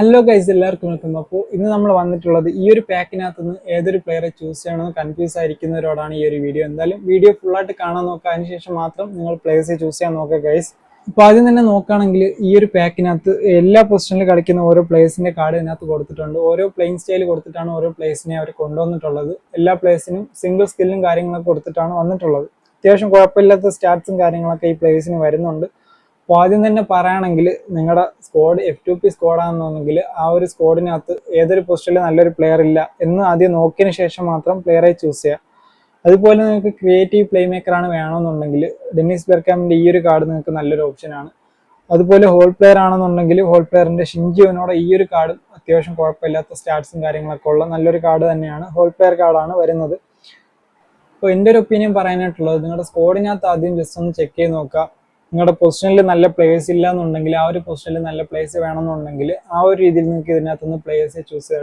Hello guys, എല്ലാവർക്കും welcome. അപ്പോൾ ഇന്ന് നമ്മൾ വന്നിട്ടുള്ളത് ഈ ഒരു പാക്കിനകത്ത് നിന്ന് ഏതൊരു പ്ലെയറെ ചൂസ് ചെയ്യണമെന്ന് കൺഫ്യൂസ് ആയിരിക്കുന്നവരോടാണ് ഈ ഒരു വീഡിയോ. എന്തായാലും വീഡിയോ ഫുള്ളായിട്ട് കാണാൻ നോക്കുക, അതിനുശേഷം മാത്രം നിങ്ങൾ പ്ലേയേഴ്സെ ചൂസ് ചെയ്യാൻ നോക്കുക ഗൈസ്. അപ്പോൾ ആദ്യം തന്നെ നോക്കുകയാണെങ്കിൽ ഈ ഒരു പാക്കിനകത്ത് എല്ലാ പൊസിഷനിൽ കളിക്കുന്ന ഓരോ പ്ലേയേഴ്സിന്റെ കാർഡ് ഇതിനകത്ത് കൊടുത്തിട്ടുണ്ട്. ഓരോ പ്ലേയിങ് സ്റ്റൈൽ കൊടുത്തിട്ടാണ് ഓരോ പ്ലേയേഴ്സിനെ അവർ കൊണ്ടുവന്നിട്ടുള്ളത്. എല്ലാ പ്ലേയേഴ്സിനും സിംഗിൾ സ്കില്ലും കാര്യങ്ങളൊക്കെ കൊടുത്തിട്ടാണ് വന്നിട്ടുള്ളത്. അത്യാവശ്യം കുഴപ്പമില്ലാത്ത സ്റ്റാറ്റ്സും കാര്യങ്ങളൊക്കെ ഈ പ്ലേയേഴ്സിന് വരുന്നുണ്ട്. അപ്പോൾ ആദ്യം തന്നെ പറയുകയാണെങ്കിൽ നിങ്ങളുടെ സ്ക്വാഡ് F2P സ്ക്വാഡാണെന്നുണ്ടെങ്കിൽ ആ ഒരു സ്ക്വാഡിനകത്ത് ഏതൊരു പൊസിഷനിൽ നല്ലൊരു പ്ലെയർ ഇല്ല എന്ന് ആദ്യം നോക്കിയതിന് ശേഷം മാത്രം പ്ലെയറെ ചൂസ് ചെയ്യുക. അതുപോലെ നിങ്ങൾക്ക് ക്രിയേറ്റീവ് പ്ലേ മേക്കറാണ് വേണമെന്നുണ്ടെങ്കിൽ ഡെന്നിസ് ബെർക്കാമിന്റെ ഈ ഒരു കാർഡ് നിങ്ങൾക്ക് നല്ലൊരു ഓപ്ഷനാണ്. അതുപോലെ ഹോൾ പ്ലെയർ ആണെന്നുണ്ടെങ്കിൽ ഹോൾ പ്ലെയറിന്റെ ഷിൻജി ഒനോടെ ഈ ഒരു കാർഡും അത്യാവശ്യം കുഴപ്പമില്ലാത്ത സ്റ്റാറ്റ്സും കാര്യങ്ങളൊക്കെ ഉള്ള നല്ലൊരു കാർഡ് തന്നെയാണ്. ഹോൾ പ്ലെയർ കാർഡാണ് വരുന്നത്. അപ്പോൾ എൻ്റെ ഒരു ഒപ്പീനിയൻ പറയാനായിട്ടുള്ളത്, നിങ്ങളുടെ സ്ക്വാഡിനകത്ത് ആദ്യം ജസ്റ്റ് ഒന്ന് ചെക്ക് ചെയ്ത് നോക്കുക. നിങ്ങളുടെ പൊസിഷനിൽ നല്ല പ്ലേയേഴ്സ് ഇല്ല എന്നുണ്ടെങ്കിൽ ആ ഒരു പൊസിഷനിൽ നല്ല പ്ലേയേഴ്സ് വേണമെന്നുണ്ടെങ്കിൽ ആ ഒരു രീതിയിൽ നിങ്ങൾക്ക് ഇതിനകത്തുനിന്ന് പ്ലേയേഴ്സെ ചൂസ്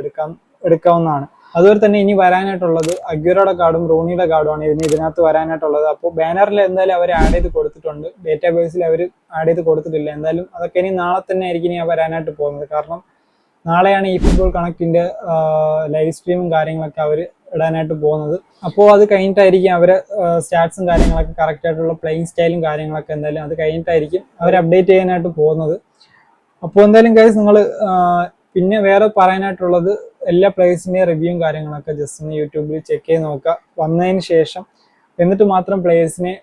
എടുക്കാവുന്നതാണ്. അതുപോലെ തന്നെ ഇനി വരാനായിട്ടുള്ളത് അഗ്യൂറോയുടെ കാർഡും റോണിയുടെ കാർഡുമാണ് ഇതിനകത്ത് വരാനായിട്ടുള്ളത്. അപ്പോൾ ബാനറിൽ എന്തായാലും അവർ ആഡ് ചെയ്ത് കൊടുത്തിട്ടുണ്ട്, ഡേറ്റാ ബേസിൽ അവർ ആഡ് ചെയ്ത് കൊടുത്തിട്ടില്ല. എന്തായാലും അതൊക്കെ ഇനി നാളെ തന്നെ ആയിരിക്കും ഇനി വരാനായിട്ട് പോകുന്നത്. കാരണം നാളെയാണ് ഈ ഫുട്ബോൾ കണക്റ്റിന്റെ ലൈവ് സ്ട്രീമും കാര്യങ്ങളൊക്കെ അവർ ഇടാനായിട്ട് പോകുന്നത്. അപ്പോൾ അത് കഴിഞ്ഞിട്ടായിരിക്കും അവരെ സ്റ്റാറ്റ്സും കാര്യങ്ങളൊക്കെ കറക്റ്റ് ആയിട്ടുള്ള പ്ലേയിങ് സ്റ്റൈലും കാര്യങ്ങളൊക്കെ എന്തായാലും അത് കഴിഞ്ഞിട്ടായിരിക്കും അവർ അപ്ഡേറ്റ് ചെയ്യാനായിട്ട് പോകുന്നത്. അപ്പോൾ എന്തായാലും ഗൈസ്, നിങ്ങൾ പിന്നെ വേറെ പറയാനായിട്ടുള്ളത്, എല്ലാ പ്ലേയേഴ്സിന്റെയും റിവ്യൂവും കാര്യങ്ങളൊക്കെ ജസ്റ്റ് ഒന്ന് യൂട്യൂബിൽ ചെക്ക് ചെയ്ത് നോക്കുക. വന്നതിന് ശേഷം എന്നിട്ട് മാത്രം പ്ലേയേഴ്സിനെ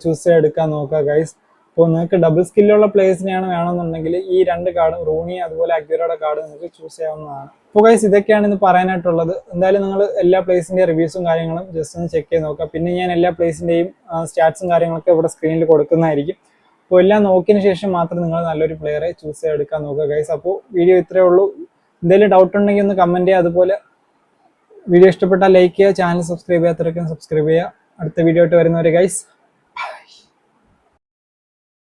ചൂസ് ചെയ്തെടുക്കാൻ നോക്കുക ഗൈസ്. അപ്പോൾ നിങ്ങൾക്ക് ഡബിൾ സ്കില്ലുള്ള പ്ലേയേഴ്സിനെയാണ് വേണമെന്നുണ്ടെങ്കിൽ ഈ രണ്ട് കാർഡും റൂണി അതുപോലെ അഗ്യൂറോയുടെ കാർഡ് നിങ്ങൾക്ക് ചൂസ് ചെയ്യാവുന്നതാണ്. അപ്പോൾ ഗൈസ്, ഇതൊക്കെയാണ് ഇന്ന് പറയാനായിട്ടുള്ളത്. എന്തായാലും നിങ്ങൾ എല്ലാ പ്ലേസിന്റെയും റിവ്യൂസും കാര്യങ്ങളും ജസ്റ്റ് ഒന്ന് ചെക്ക് ചെയ്ത് നോക്കുക. പിന്നെ ഞാൻ എല്ലാ പ്ലേസിന്റെയും സ്റ്റാറ്റ്സും കാര്യങ്ങളൊക്കെ ഇവിടെ സ്ക്രീനിൽ കൊടുക്കുന്നതായിരിക്കും. അപ്പോൾ എല്ലാം നോക്കിയതിന് ശേഷം മാത്രം നിങ്ങൾ നല്ലൊരു പ്ലെയറെ ചൂസ് ചെയ്തെടുക്കാൻ നോക്കുക ഗൈസ്. അപ്പോൾ വീഡിയോ ഇത്രയേ ഉള്ളൂ. എന്തെങ്കിലും ഡൗട്ട് ഉണ്ടെങ്കിൽ ഒന്ന് കമന്റ് ചെയ്യുക. അതുപോലെ വീഡിയോ ഇഷ്ടപ്പെട്ടാൽ ലൈക്ക് ചെയ്യുക, ചാനൽ സബ്സ്ക്രൈബ് ചെയ്യാത്തവരൊക്കെ സബ്സ്ക്രൈബ് ചെയ്യുക. അടുത്ത വീഡിയോ ആയിട്ട് വരുന്നവരെ ഗൈസ്,